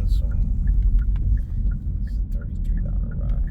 doing some. It's a $33 ride.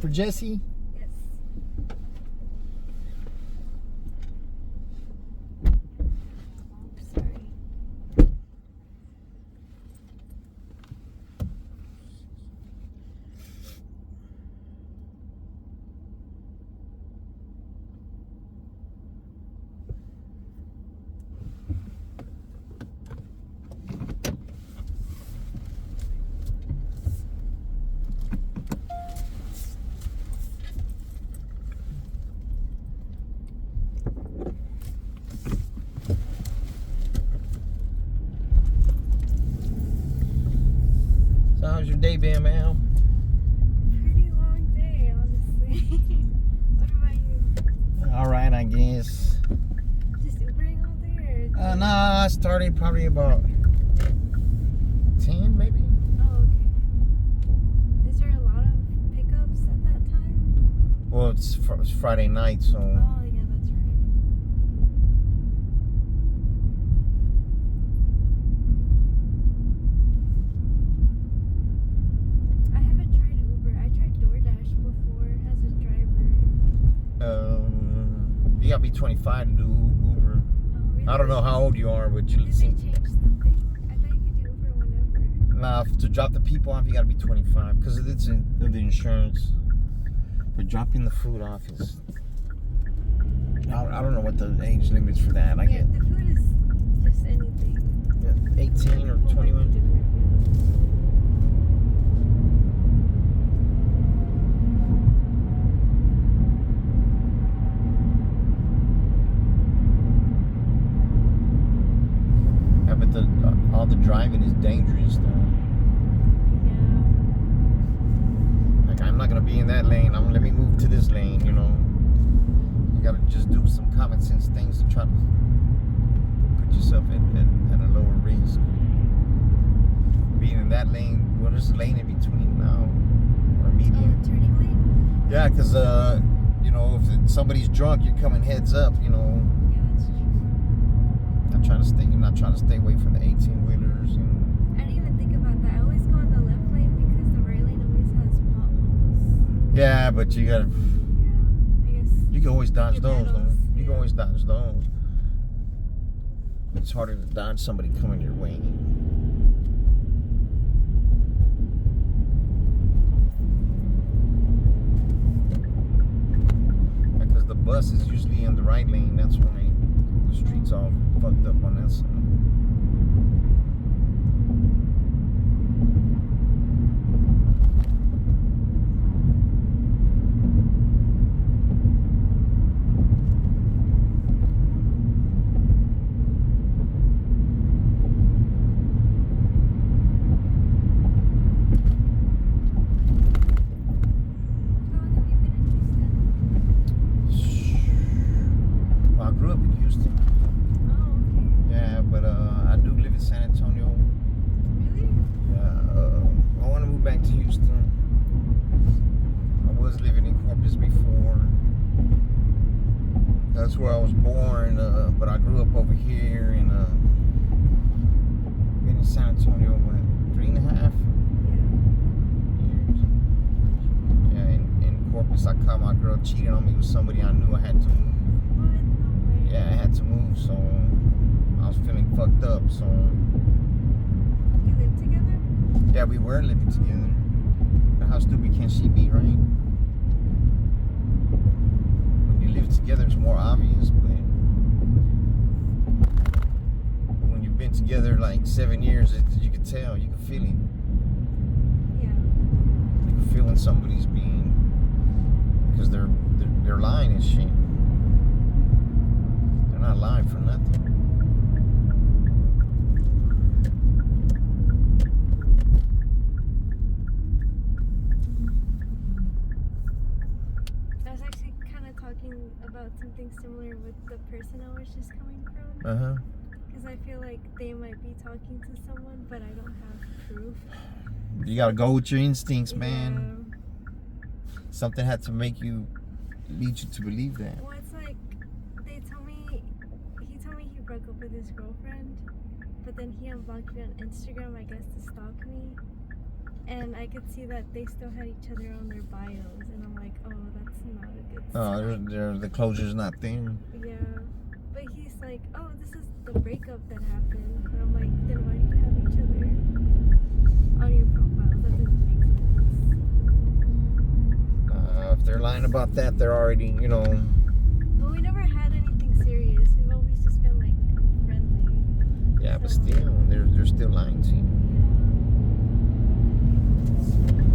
for Jesse? Yes. Sorry. So how's your day been, man? Pretty long day, honestly. What about you? All right, I guess. Just Ubering all day or? Nah, I started probably about 10, maybe. Oh, okay. Is there a lot of pickups at that time? Well, it's Friday night, so. Oh, yeah, that's right. I haven't tried Uber. I tried DoorDash before as a driver. You gotta be 25 to do Uber. Oh, really? I don't know how old you are, but you Did they seem. change the thing? I thought you could do Uber whenever. Nah, to drop the people off, you gotta be 25 because it's in the insurance. But dropping the food off is. I don't know what the age limit is for that. I Yeah, get the food is just anything. 18 or People might be 21. different, Yeah, but all the driving is dangerous though. yeah. Like I'm not gonna be in that lane. Let me move to this lane. You know, you gotta just do some common sense things to try to put yourself at a lower risk. Being in that lane, well, there's a lane in between now, or median. Oh, turning lane? Yeah, because you know, if somebody's drunk, you're coming heads up. You know, Yeah, that's true. you're not trying to stay away from the 18-wheelers. And I didn't even think about that. I always go in the left lane because the right lane always has potholes. yeah, but you gotta. Yeah, I guess. You can always dodge Your those, though. battles, You can yeah. always dodge those. It's harder to dodge somebody coming your way. Because the bus is usually in the right lane. That's why the street's all fucked up on that side. How long have you been in Houston? Well, I grew up in Houston. Oh, okay. Yeah, but I do live in San Antonio. Really? Yeah, I want to move back to Houston. I was living in Corpus before. That's where I was born, but I grew up over here and been in San Antonio, what, 3.5 years? Yeah, in Corpus, I caught my girl cheating on me with somebody I knew. I had to move. What? No way. Yeah, I had to move, so I was feeling fucked up, so You live together? yeah, we were living together. But how stupid can she be, right? When you live together, it's more obvious, but when you've been together like 7 years, you can tell, you can feel it. Yeah. You can feel when somebody's being, because they're lying and shit. They're not lying for nothing. I was actually kind of talking about something similar with the person I was just coming from. Uh-huh. Because I feel like they might be talking to someone, but I don't have proof. You gotta go with your instincts, man. Yeah. Something had to lead you to believe that. Well, it's like he told me he broke up with his girlfriend, but then he unblocked me on Instagram, I guess, to stalk me. and I could see that they still had each other on their bios, and I'm like, oh, that's not a good Oh, sign. the closure's not there. Yeah, but he's like, oh, this is the breakup that happened, and I'm like, then why do you have each other on your profiles? That doesn't make sense. If they're lying about that, they're already, you know. But we never had anything serious. We've always just been like friendly. Yeah, but So, still, they're still lying to you. yeah.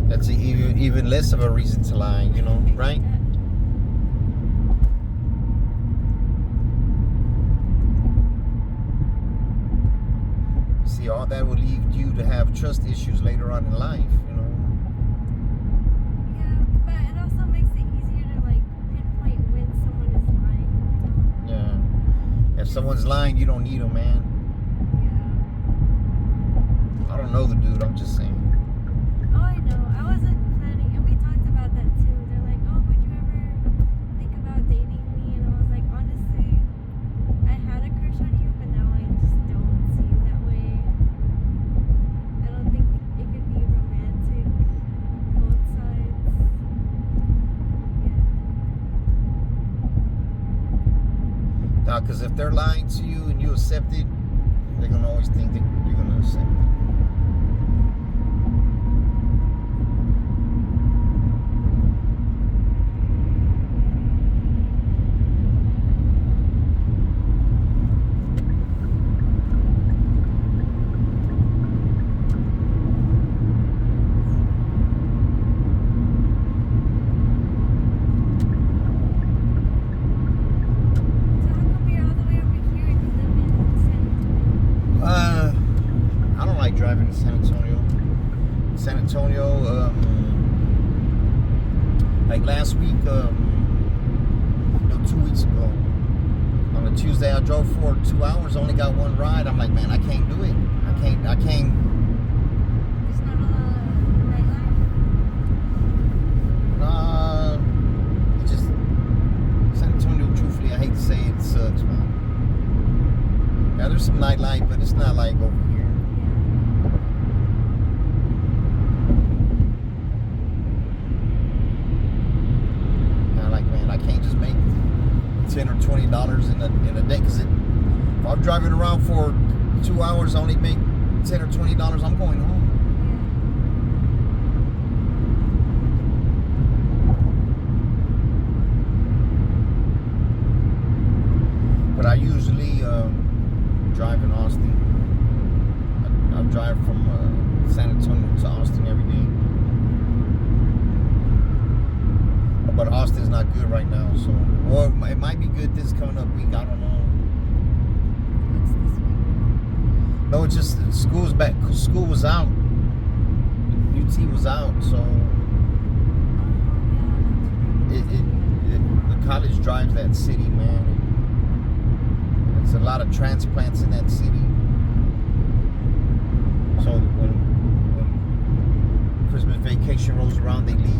That's even less of a reason to lie, you know, right? See, all that will lead you to have trust issues later on in life, you know. Yeah, but it also makes it easier to like pinpoint when someone is lying. Yeah. If someone's lying, you don't need them, man. Yeah. I don't know the dude, I'm just saying. Oh, I know. I wasn't planning, and we talked about that too. They're like, oh, would you ever think about dating me? And I was like, honestly, I had a crush on you, but now I just don't see you that way. I don't think it could be romantic, both sides. Yeah. Now, because if they're lying to you and you accept it, they're going to always think that you're going to accept it. I don't like driving to San Antonio. San Antonio, like last week, 2 weeks ago, on a Tuesday, I drove for 2 hours, only got one ride. I'm like, man, I can't do it. I can't. There's not a nightlife? It just, San Antonio, truthfully, I hate to say it, it sucks, man. Yeah, there's some nightlife, but it's not like over here. I can't just make $10 or $20 in a day, because if I'm driving around for 2 hours, I only make $10 or $20, I'm going home. But I usually drive in Austin. I drive from San Antonio to Austin every day. But Austin's not good right now, so, or it might be good this coming up week. I don't know. What's this week? No, it's just school's back. School was out. UT was out, so the college drives that city, man. There's a lot of transplants in that city. So when Christmas vacation rolls around, they leave.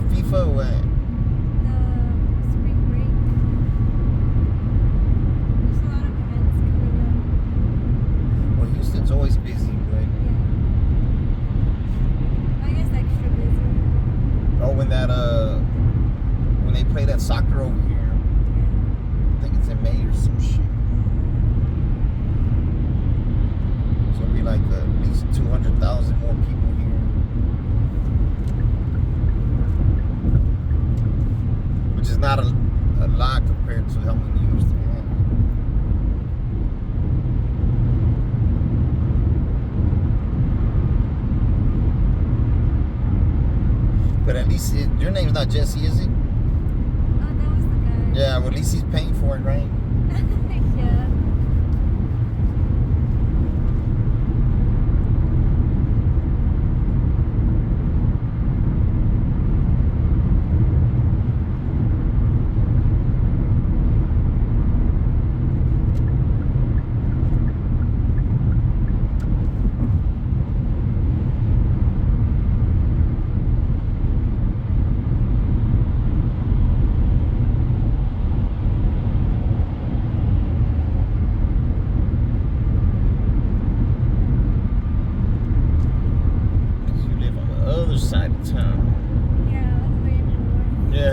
FIFA or what? The spring break. There's a lot of events coming up. Well, Houston's always busy, but yeah. I guess extra busy. oh, when they play that soccer over here, Yeah. I think it's in May or some shit. So it'll be like at least 200,000 more people here. Which is not a lot compared to how many used to have. But at least your name's not Jesse, is it? Oh, that was the guy. Yeah, well, at least he's paying for it, right? Yeah.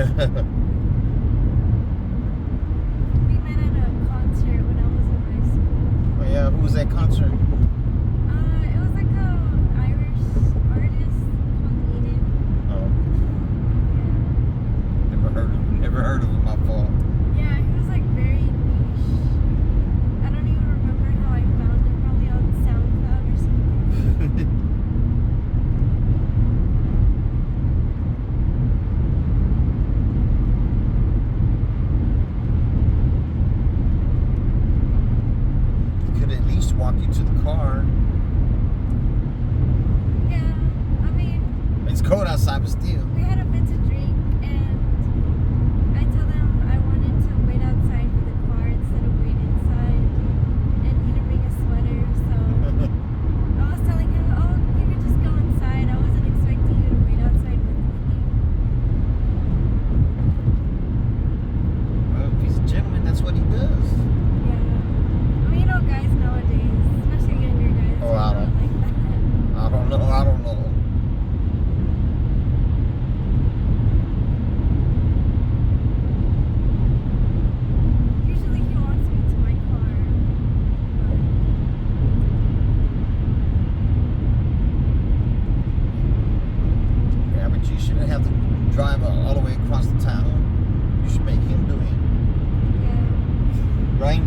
We met at a concert when I was in high school. Oh yeah, who was that concert? It was like a Irish artist called Eden. Oh, Yeah. never heard of him. My fault. Yeah, he was like very niche. I don't even remember how I found it. Probably on SoundCloud or something. Could at least walk you to the car. Yeah, I mean, It's cold outside, but still. we had a bit to drink, and I told him I wanted to wait outside for the car instead of wait inside, and he didn't bring a sweater, so I was telling him, oh, you could just go inside. I wasn't expecting you to wait outside with me. Well, if he's a gentleman, that's what he does. Yeah. I mean, you know, guys nowadays, especially younger guys, Oh, I are not like that. I don't know. Usually he walks me to my car, but Yeah, but you shouldn't have to drive all the way across the town. You should make him do it, yeah. right?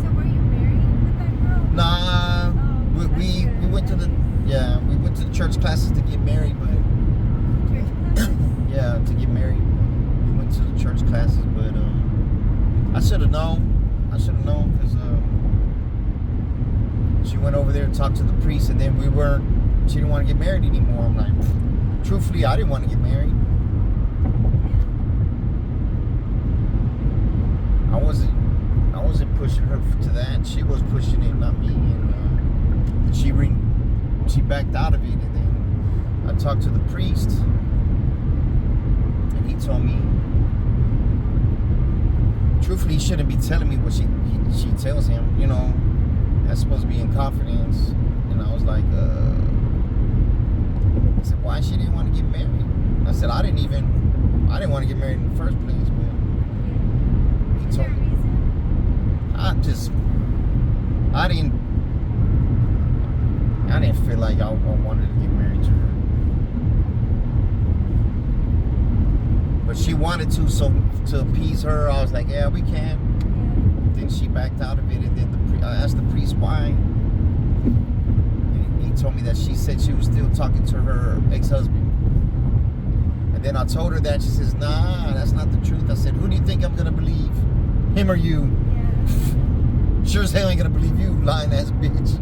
So were you married with that girl? Nah, Oh, that's we good. went to the That's we went to the church classes to get married, but church classes? yeah, to get married, we went to the church classes, but I should have known. Because she went over there and talked to the priest, and then she didn't want to get married anymore. I'm like, truthfully, I didn't want to get married. I wasn't pushing her to that. She was pushing it, not me. And she backed out of it, and then I talked to the priest, and he told me, truthfully, he shouldn't be telling me what she tells him. You know, that's supposed to be in confidence. And I was like, I said, why she didn't want to get married? I said, I didn't want to get married in the first place, but he Is there told a me. reason? I didn't feel like I wanted to get married to her. But she wanted to, so to appease her, I was like, yeah, we can. Yeah. Then she backed out of it, and then I asked the priest why. And he told me that she said she was still talking to her ex-husband. And then I told her that. She says, nah, that's not the truth. I said, who do you think I'm going to believe? Him or you? Yeah. Sure as hell ain't going to believe you, lying ass bitch.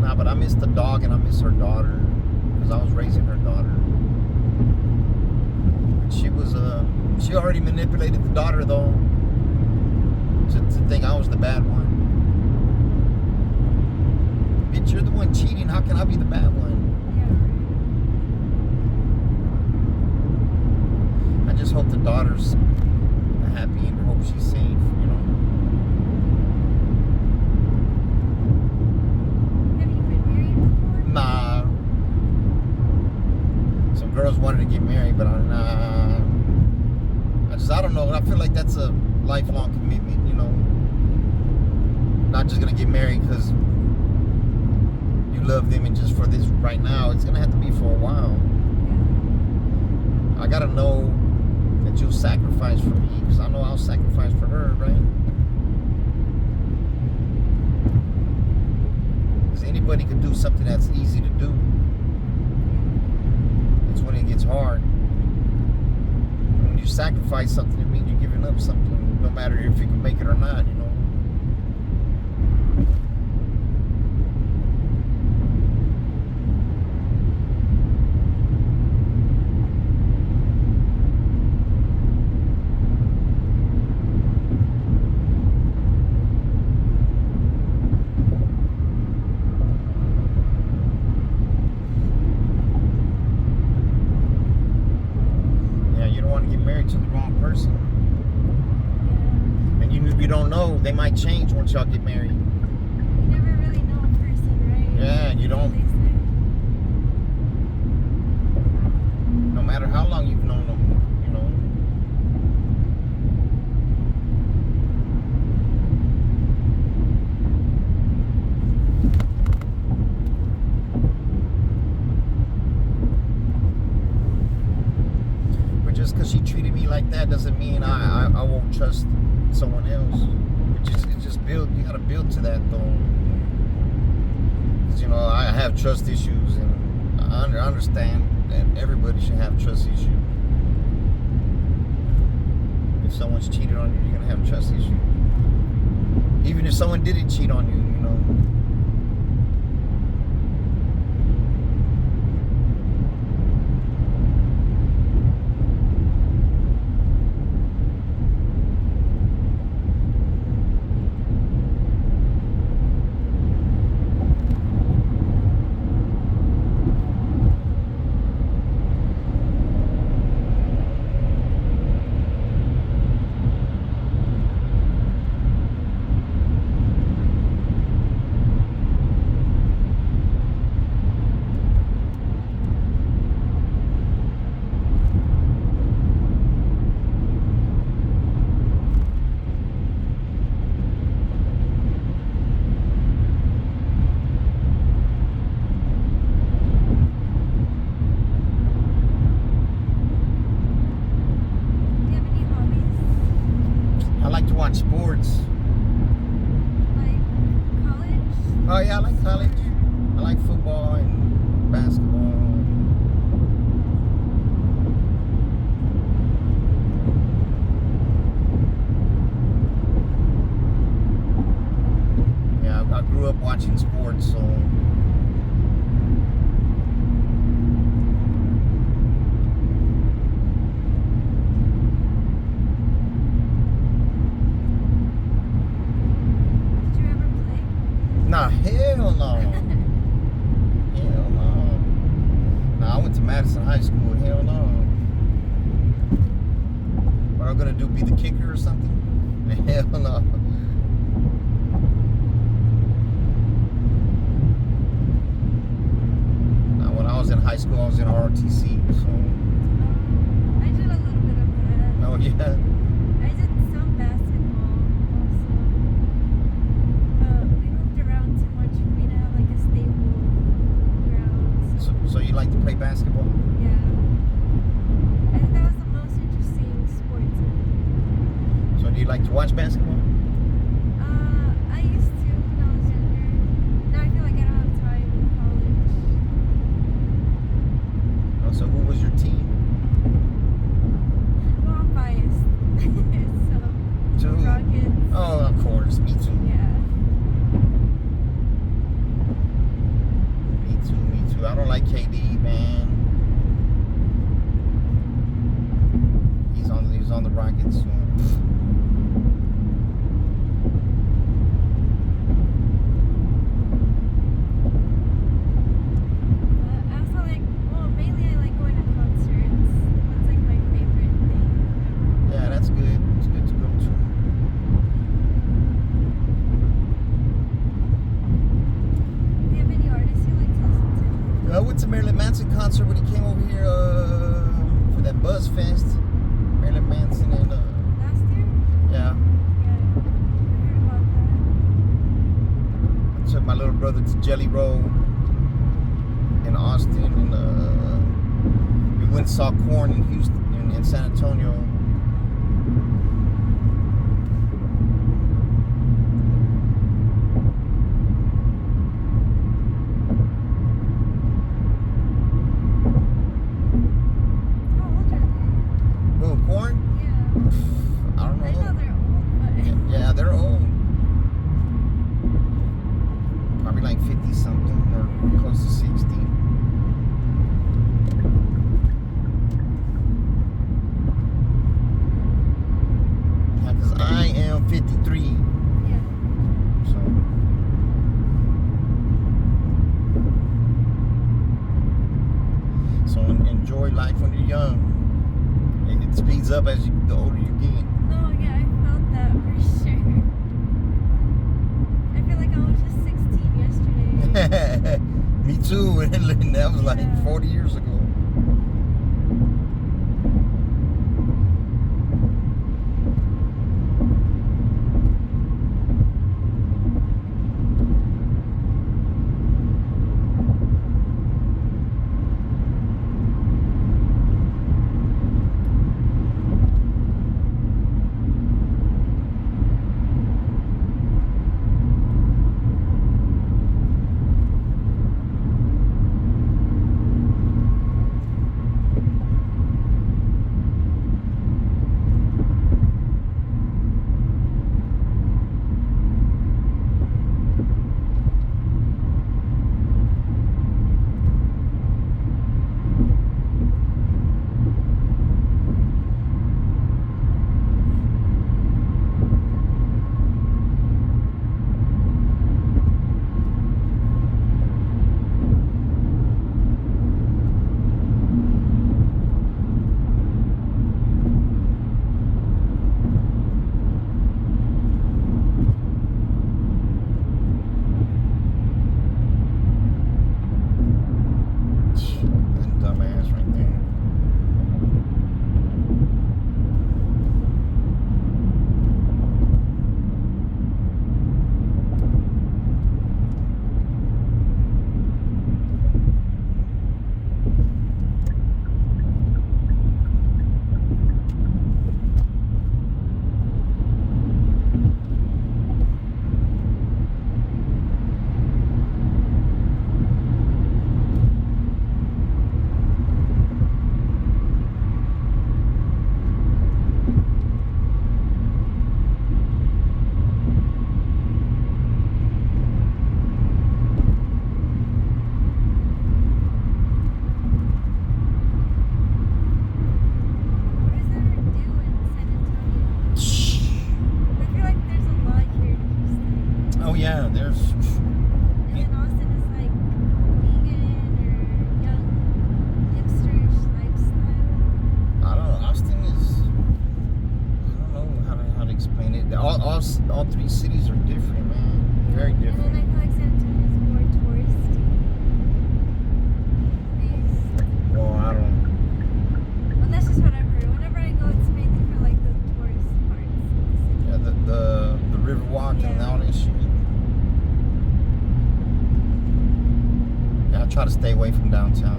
Nah, but I miss the dog and I miss her daughter. Because I was raising her daughter. She already manipulated the daughter, though, to think I was the bad one. Bitch, you're the one cheating. How can I be the bad one? Yeah. I just hope the daughter's happy and hope she's safe, you know. Have you been married before? Nah. Some girls wanted to get married, but I don't know. I feel like that's a lifelong commitment, you know. Not just gonna get married because you love them and just for this right now. It's gonna have to be for a while. Yeah. I gotta know that you'll sacrifice for me because I know I'll sacrifice for her, right? Because anybody can do something that's easy to do. It's when it gets hard. When you sacrifice something, it means you're giving up something, no matter if you can make it or not, you know. person. Yeah. And you don't know, they might change once y'all get married. You never really know a person, right? Yeah, you don't. They say. No matter how long you've known them, you know. But just because she treated me like that doesn't mean I won't trust someone else. It's just build. You gotta build to that though. 'Cause, you know, I have trust issues, and I understand that everybody should have trust issues. If someone's cheated on you, you're gonna have trust issues. Even if someone didn't cheat on you, you know. Do you have any hobbies? I like to watch sports. Like college? Oh yeah, I like college. I like football and basketball. Yeah, I grew up watching sports, so Did you ever play? nah, hell no. Hell no. Nah, I went to Madison High School. Hell no. What am I gonna do? Be the kicker or something? Hell no. Now, when I was in high school, I was in ROTC. So, I did a little bit of that. oh yeah. I did some basketball also. But we moved around too much for me to have like a stable ground. So you like to play basketball? Yeah. I think that was the most interesting sport to me. So do you like to watch basketball? I used to when I was younger. Now I feel like I don't have time in college. Oh, so who was your team? Well, I'm biased. So, Two. Rockets. Oh, of course. Me too. Yeah. Me too. Me too. I don't like KD, man. He's on the Rockets. So. But I also like, well, mainly I like going to concerts. That's like my favorite thing. Yeah, that's good. It's good to go to. Do you have any artists you like to listen to? I went to Marilyn Manson concert when he came over here for that Buzz Fest. Marilyn Manson and Last year? yeah. Yeah. I heard about that. I took my little brother to Jelly Roll in Austin, and we went and saw Korn in Houston, in San Antonio. How old are they? Who, Korn? Yeah. I don't I know know. they're old, but Yeah, they're old. Probably like 50 something or close to 60. Yeah, because I am 53. yeah. So. So enjoy life when you're young. it speeds up as the older you get. No, yeah, I felt that for sure. I feel like I was just 16 yesterday. Me too. And that was like Yeah. 40 years ago. That dumbass right there. What is there to do in San Antonio? I feel like there's a lot here in Houston. Oh yeah, there's. And then Austin is like vegan or young hipsterish lifestyle. I don't know. Austin is. I don't know how to explain it. All three cities are different, man. Very And then I different. feel like San Antonio is more touristy. Based. Well, I don't. Well, that's just what I've heard. Whenever I go, it's mainly for like the tourist parts. Yeah, the Riverwalk and all that shit. Yeah, I try to stay away from downtown.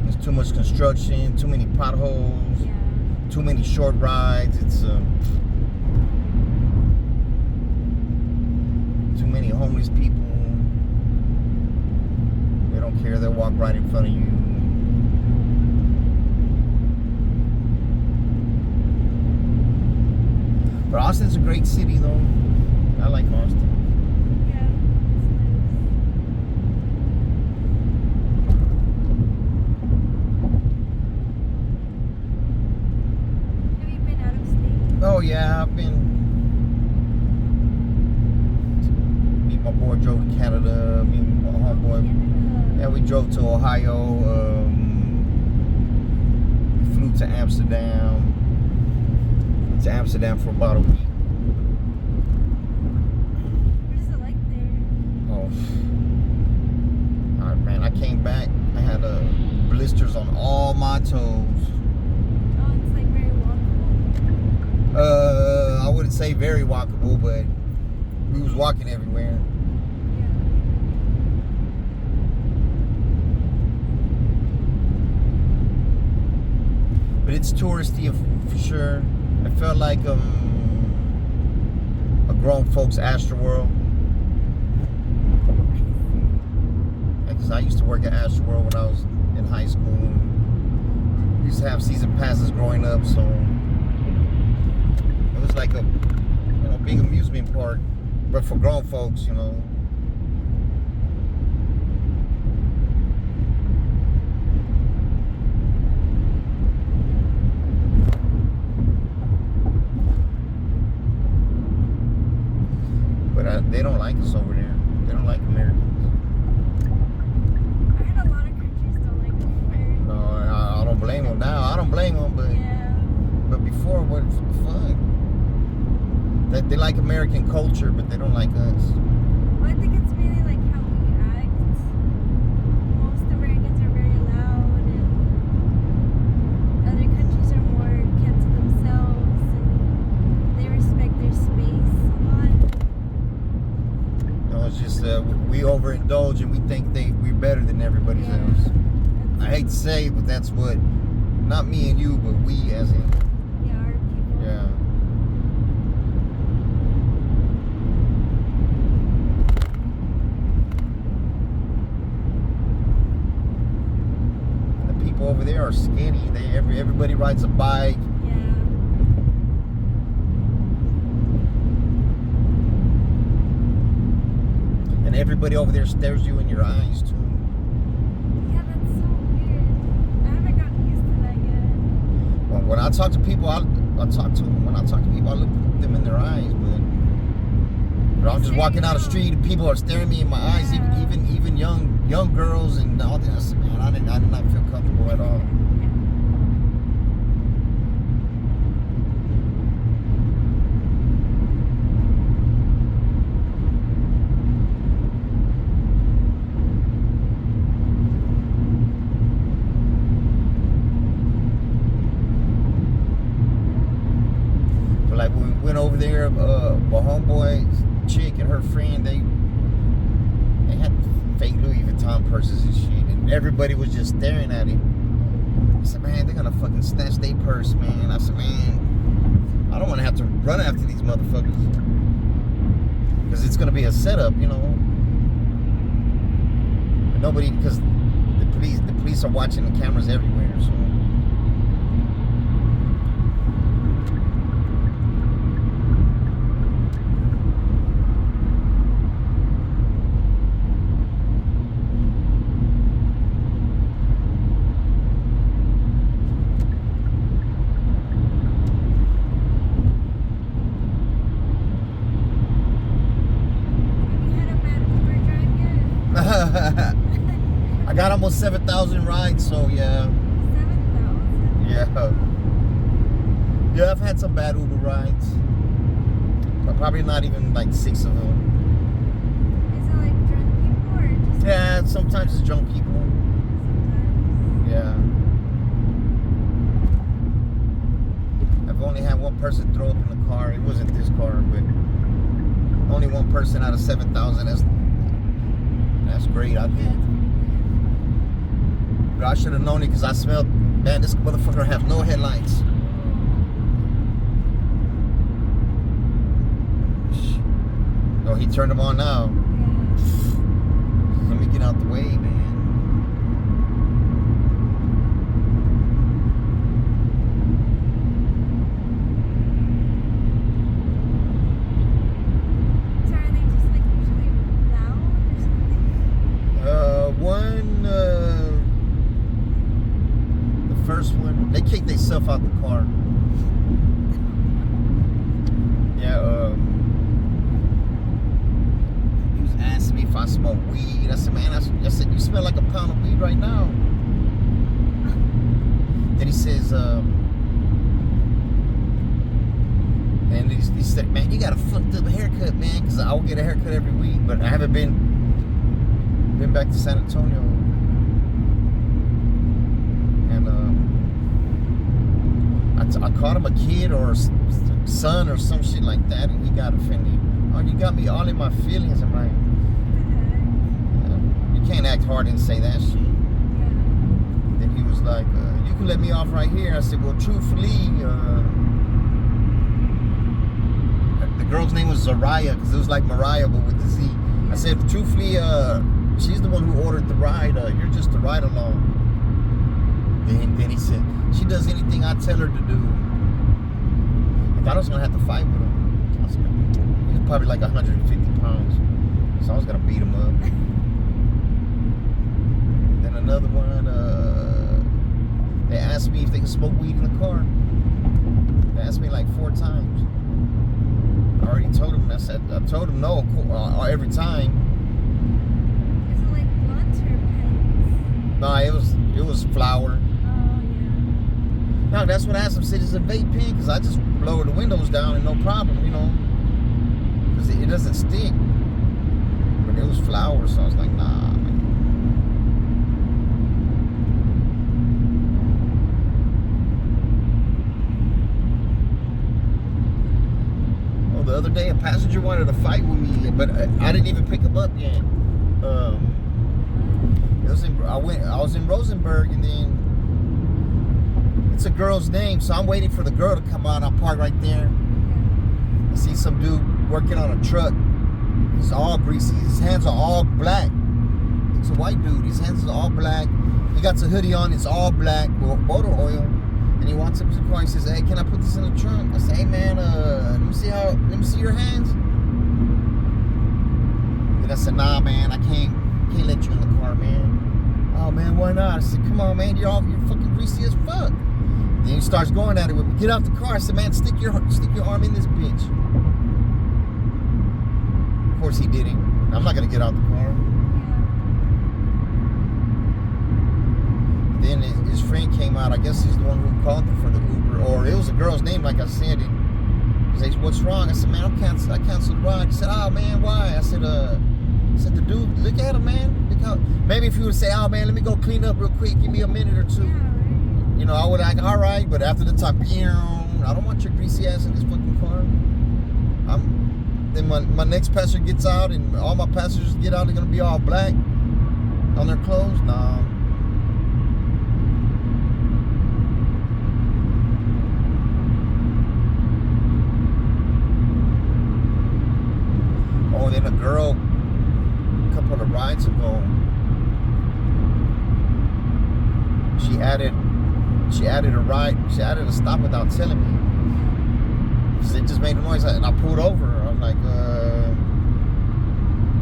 There's too much construction, too many potholes, Yeah. too many short rides. It's too many homeless people. They don't care. They'll walk right in front of you. But Austin's a great city, though. I like Austin. Yeah. It's nice. Have you been out of state? Oh yeah, I've been. Me and my boy drove to Canada. Me and my homeboy. Canada. Yeah, we drove to Ohio. We flew to Amsterdam. To Amsterdam for about a week. What is it like there? Oh, man! I came back. I had blisters on all my toes. Oh, it's like very walkable. I wouldn't say very walkable, but we was walking everywhere. Yeah. But it's touristy for sure. I felt like a grown folks Astroworld. Because I used to work at Astroworld when I was in high school. We used to have season passes growing up, so it was like a big amusement park, but for grown folks, But they don't like us over there. They don't like Americans. I heard a lot of countries don't like Americans. No, I don't blame them now. I don't blame them, but Yeah. but before, what the fuck? That they like American culture, but they don't like us. Well, I think it's mainly like how we act. Most Americans are very loud, and other countries are more kept to themselves, and they respect their space a lot. No, it's just we overindulge and we think we're better than everybody Yeah. else. I hate to say it, but that's what, not me and you, but we as in, Yeah, our people. yeah. And the people over there are skinny. Everybody rides a bike. Yeah. And everybody over there stares you in your eyes too. Yeah, that's so weird. I haven't gotten used to that yet. Well, when I talk to people, I talk to them. When I talk to people, I look them in their eyes. But I'm just walking down the street, and people are staring me in my eyes. Yeah. Even young girls and all that. I said, man, I did not feel comfortable at all. But like when we went over there, my homeboy's chick and her friend, they had fake Louis Vuitton purses and shit, and everybody was just staring at it. I said, man, they're gonna fucking snatch their purse, man. I said, man, I don't want to have to run after these motherfuckers, because it's gonna be a setup, you know. But nobody, because the police are watching the cameras everywhere, so. I got almost 7,000 rides, so yeah. 7,000? Yeah. Yeah, I've had some bad Uber rides. But probably not even like 6 of them. Is it like drunk people or just Yeah, sometimes it's drunk people. sometimes? Yeah. I've only had one person throw up in the car. It wasn't this car, but only one person out of 7,000. That's great, I Yeah, think. it's pretty good. But I should have known it because I smelled, man, this motherfucker has no headlights. Oh, he turned them on now. Yeah. Let me get out the way, man. So are they just like usually loud or something? The first one, they kicked themselves out the car. Yeah, he was asking me if I smoke weed. I said, man, I said, you smell like a pound of weed right now. Then he says, and he said, man, you got a fucked up haircut, man, because I will get a haircut every week, but I haven't been back to San Antonio. And I called him a kid or son or some shit like that, and he got offended. Oh, you got me all in my feelings. I'm like, you can't act hard and say that shit. Then he was like, you can let me off right here. I said, well, truthfully, the girl's name was Zaraya, because it was like Mariah, but with the Z. I said, truthfully, she's the one who ordered the ride. You're just a ride along. Then he said, she does anything I tell her to do. I thought I was going to have to fight with him. He was probably like 150 pounds. So I was going to beat him up. Then another one, they asked me if they could smoke weed in the car. They asked me like 4 times. I already told him. I told him no every time. Is it like blunts or pens? No, it was flour. Oh, yeah. No, that's what I asked him. Said it's a vape pen because I just lower the windows down and no problem, you know, because it doesn't stick. But it was flour, so I was like, nah. Man. Oh, the other day a passenger wanted to fight with me, but I didn't even pick him up yet. I was in Rosenberg, and then it's a girl's name, so I'm waiting for the girl to come out. I park right there. I see some dude working on a truck. He's all greasy. His hands are all black. It's a white dude. His hands are all black. He got a hoodie on. It's all black, motor oil. And he walks up to the car. He says, "Hey, can I put this in the trunk?" I say, "Hey, man, let me see your hands." And I said, "Nah, man, I can't let you in the car, man." "Oh, man, why not?" I said, "Come on, man, you're fucking greasy as fuck." Then he starts going at it with me. "Get out the car." I said, "Man, stick your arm in this bitch." Of course he didn't. I'm not gonna get out the car. Then his friend came out. I guess he's the one who called for the Uber, or it was a girl's name, like I said. He says, "What's wrong?" I said, "Man, I canceled the ride." He said, "Oh, man, why?" I said, "The dude, look at him, man. Look how." Maybe if he would say, "Oh, man, let me go clean up real quick. Give me a minute or two." Yeah, right. You know, I would like, all right, but after the time, I don't want your greasy ass in this fucking car. Then my next passenger gets out, and all my passengers get out. They're gonna be all black on their clothes. Nah. Oh, then a girl, a couple of rides ago, she added a ride. She added a stop without telling me. It just made a noise, and I pulled over. I was like,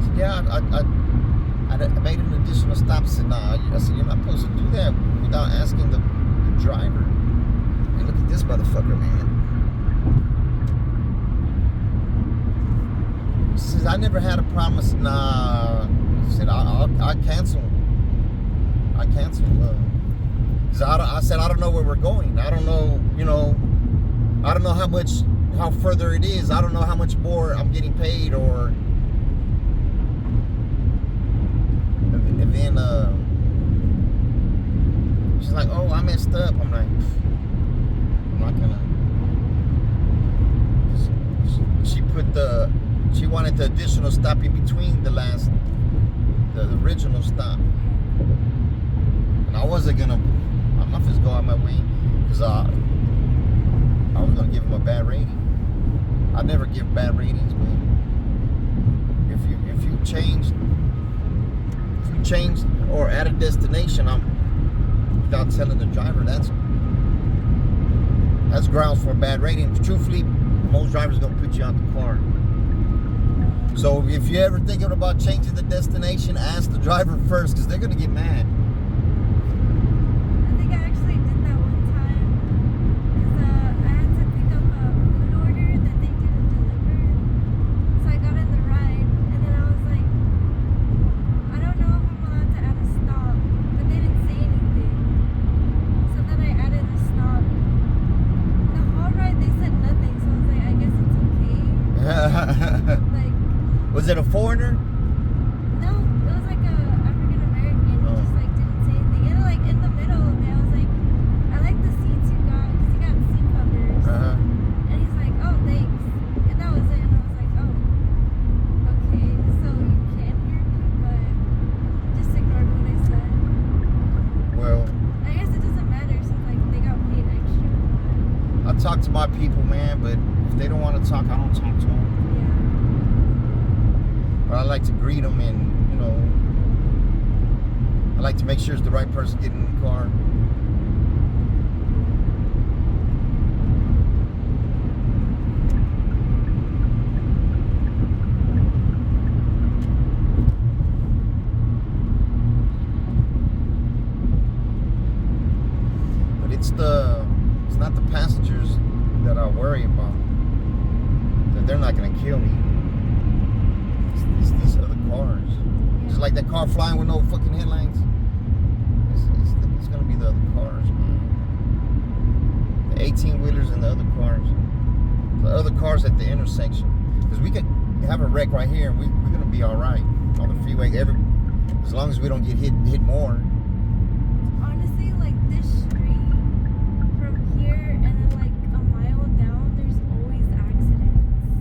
said, "Yeah, I made an additional stop." I said, "Nah." I said, "You're not supposed to do that without asking the driver." Hey, look at this motherfucker, man. She says, "I never had a problem." I said, "Nah." She said, I cancel. I cancel. Cause I said, "I don't know where we're going. I don't know, you know, I don't know how further it is. I don't know how much more I'm getting paid, or." And then she's like, "Oh, I messed up." I'm like, I'm not gonna. She wanted the additional stop in between the original stop, and I wasn't gonna. I'm not just go out my way, because I was gonna give him a bad rating. I never give bad ratings, man. If you change or add a destination, without telling the driver, that's grounds for a bad rating. Truthfully, most drivers are gonna put you out the car. So if you're ever thinking about changing the destination, ask the driver first, because they're gonna get mad. I think I actually did that one time because I had to pick up a food order that they didn't deliver. So I got in the ride, and then I was like, I don't know if I'm allowed to add a stop, but they didn't say anything. So then I added a stop. The whole ride they said nothing, so I was like, I guess it's okay. Like, was it a foreigner? no, it was like a African American. He just like didn't say anything. And like in the middle of it, I was like, I like the seats you got, because you got seat covers. And he's like, "Oh, thanks." And that was it. And I was like, "Oh, okay. So you can hear me, but just ignored what I said." Well, I guess it doesn't matter since like they got paid extra. I talk to my people, man, but if they don't want to talk, I don't talk to them. But I like to greet them, and you know, I like to make sure it's the right person getting in the car. But it's not the passengers that I worry about. they're not gonna kill me. It's these other cars. It's like that car flying with no fucking headlights. It's gonna be the other cars, man. The 18-wheelers and the other cars. The other cars at the intersection. Because we could have a wreck right here, and we're gonna be all right on the freeway. As long as we don't get hit more. Honestly, like this street from here and then like a mile down, there's always accidents.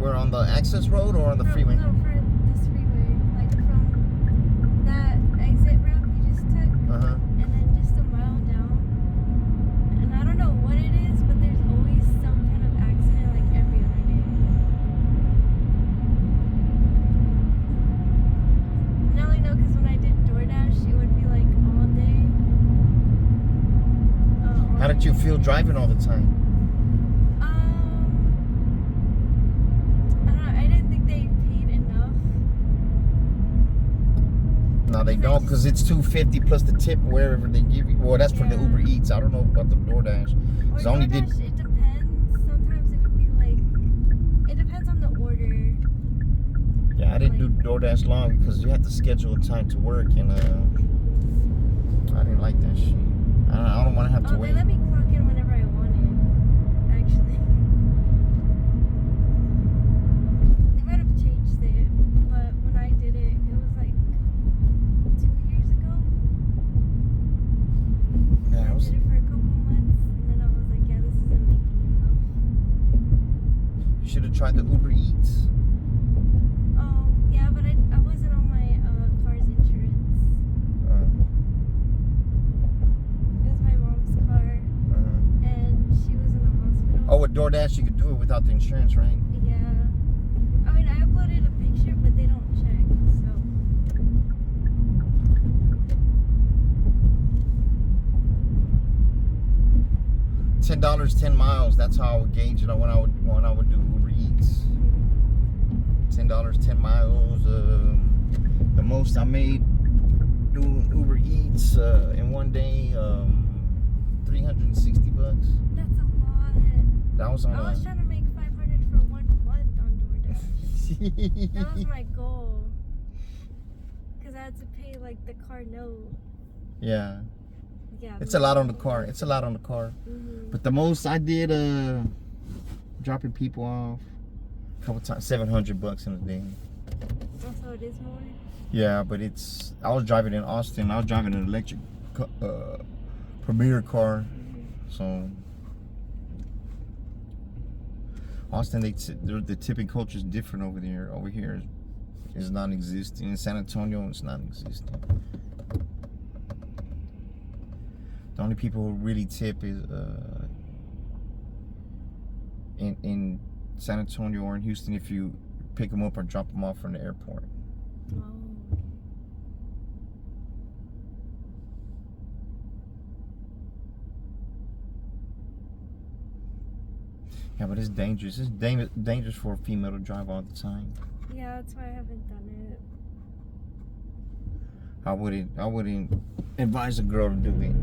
We're on the access road or on the freeway? No, for this freeway. Like from that exit ramp you just took, and then just a mile down. And I don't know what it is, but there's always some kind of accident like every other day. And I only know because when I did DoorDash, it would be like all day. How did you feel driving all the time? I don't know. I didn't think they paid enough. No, they don't, because it's $2.50 plus the tip wherever they give you. Well, that's for the Uber Eats. I don't know about the DoorDash. Or DoorDash, it depends. Sometimes it would be like, it depends on the order. Yeah, I didn't do DoorDash long because you had to schedule a time to work, and I didn't like that shit. I don't want to have to wait. They let me clock in whenever I wanted, actually. They might have changed it, but when I did it, it was like 2 years ago. Yeah, I did it for a couple months, and then I was like, yeah, this isn't making enough. You should have tried the Uber Eats. Oh, yeah, but I wasn't on my car's insurance. It was my mom's car, and she was in the hospital. Oh, with DoorDash, you could do it without the insurance, right? Yeah. I mean, I uploaded a picture, but they don't check, so. $10, 10 miles. That's how I would gauge it when I would do Uber Eats. $10, 10 miles. The most I made doing Uber Eats in one day, $360. That's a lot. That was on. I was trying to make $500 for 1 month on DoorDash. That was my goal. Because I had to pay like the car note. Yeah. Yeah. It's a lot on the car. It's a lot on the car. But the most I did dropping people off a couple times, $700 in a day. Also, it is more. Yeah, but I was driving in Austin. I was driving an electric Premier car. So Austin, the tipping culture is different over there. Over here is non-existent. In San Antonio, it's non-existent. The only people who really tip is in San Antonio or in Houston if you pick them up or drop them off from the airport. Oh. Yeah, but it's dangerous. It's dangerous for a female to drive all the time. Yeah, that's why I haven't done it. I wouldn't advise a girl to do it.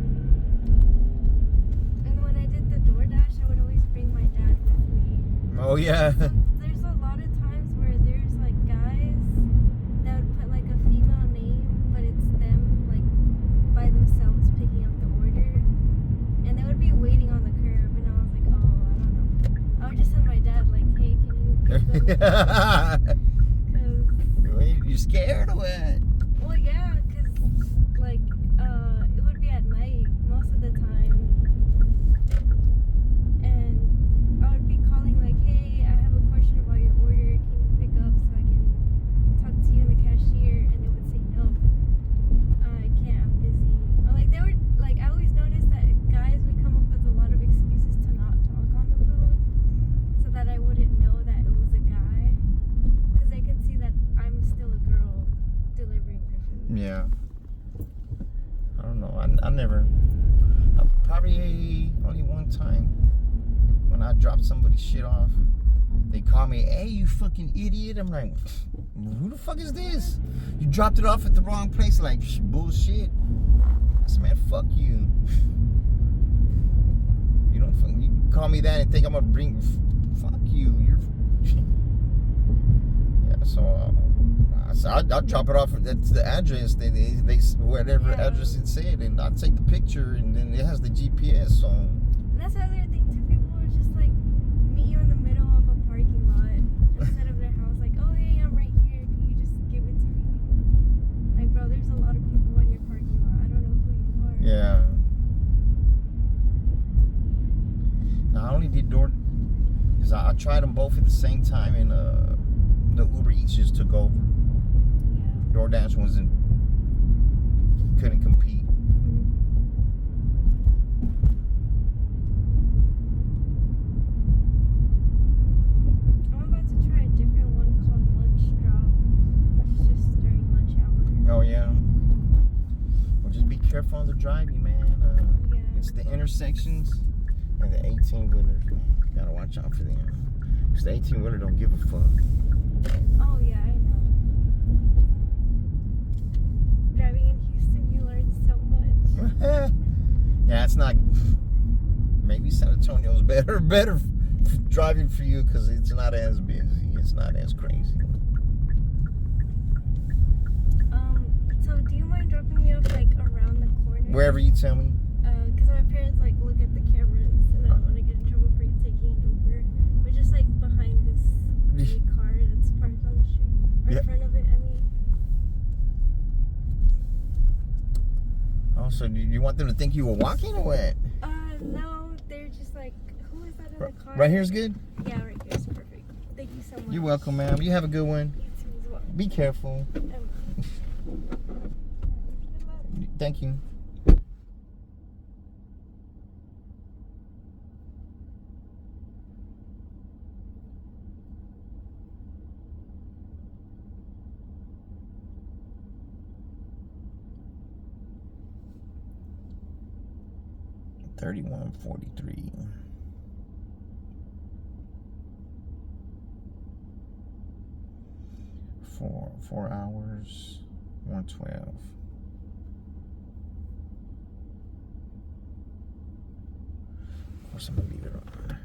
And when I did the DoorDash, I would always bring my dad with me. Oh yeah. So there's a lot of times where there's like guys that would put like a female name, but it's them like by themselves picking up the order, and they would be waiting on the curb, and I was like, oh, I don't know. I would just send my dad like, hey, can you pick them? You scared or what? Well, yeah, because like it would be at night most of the time, and I would be calling like, hey, I have a question about your order, can you pick up so I can talk to you and the cashier? And they would say no, I can't, I'm busy. Or like they were like, I always noticed that guys would come up with a lot of excuses to not talk on the phone so that I wouldn't know that it was a guy, because they can see that I'm still a girl delivering their food. Yeah. I don't know. I probably only one time when I dropped somebody's shit off, they call me, hey, you fucking idiot. I'm like, who the fuck is this? You dropped it off at the wrong place. Like, bullshit. I said, man, fuck you. You don't fucking, you call me that and think I'm gonna fuck you. You're yeah. So I'll drop it off at the address. They whatever Yeah. address it said, and I'll take the picture, and then it has the GPS. So And that's the other thing too. People are just like meet you in the middle of a parking lot instead of their house. Like, oh hey, I'm right here. Can you just give it to me? Like, bro, there's a lot of people in your parking lot. I don't know who you are. yeah. Now I only did because I tried them both at the same time, and the Uber Eats just took over. Yeah. DoorDash couldn't compete. I'm about to try a different one called Lunch Drop, which is just during lunch hour. Oh yeah. Well, just be careful on the driving, man. Yeah. It's the intersections and the 18-wheelers, man. Gotta watch out for them. Because the 18-wheeler don't give a fuck. Oh yeah, I know. Driving in Houston, you learn so much. Yeah, it's not. Maybe San Antonio's better driving for you because it's not as busy. It's not as crazy. So do you mind dropping me off like around the corner? Wherever you tell me. Because my parents like look at the cameras and I don't want to get in trouble for you taking an Uber. But just like behind this big car that's parked on the street. Or Yeah. in front of it, I mean. Oh, so do you want them to think you were walking or what? No, they're just like, who is that in the car? Right here's good? Yeah, right here's perfect. Thank you so much. You're welcome, ma'am. You have a good one. You too as well. Be careful. Good luck. Thank you. $31.43. 4 hours, 112. Of course, I'm gonna leave it on.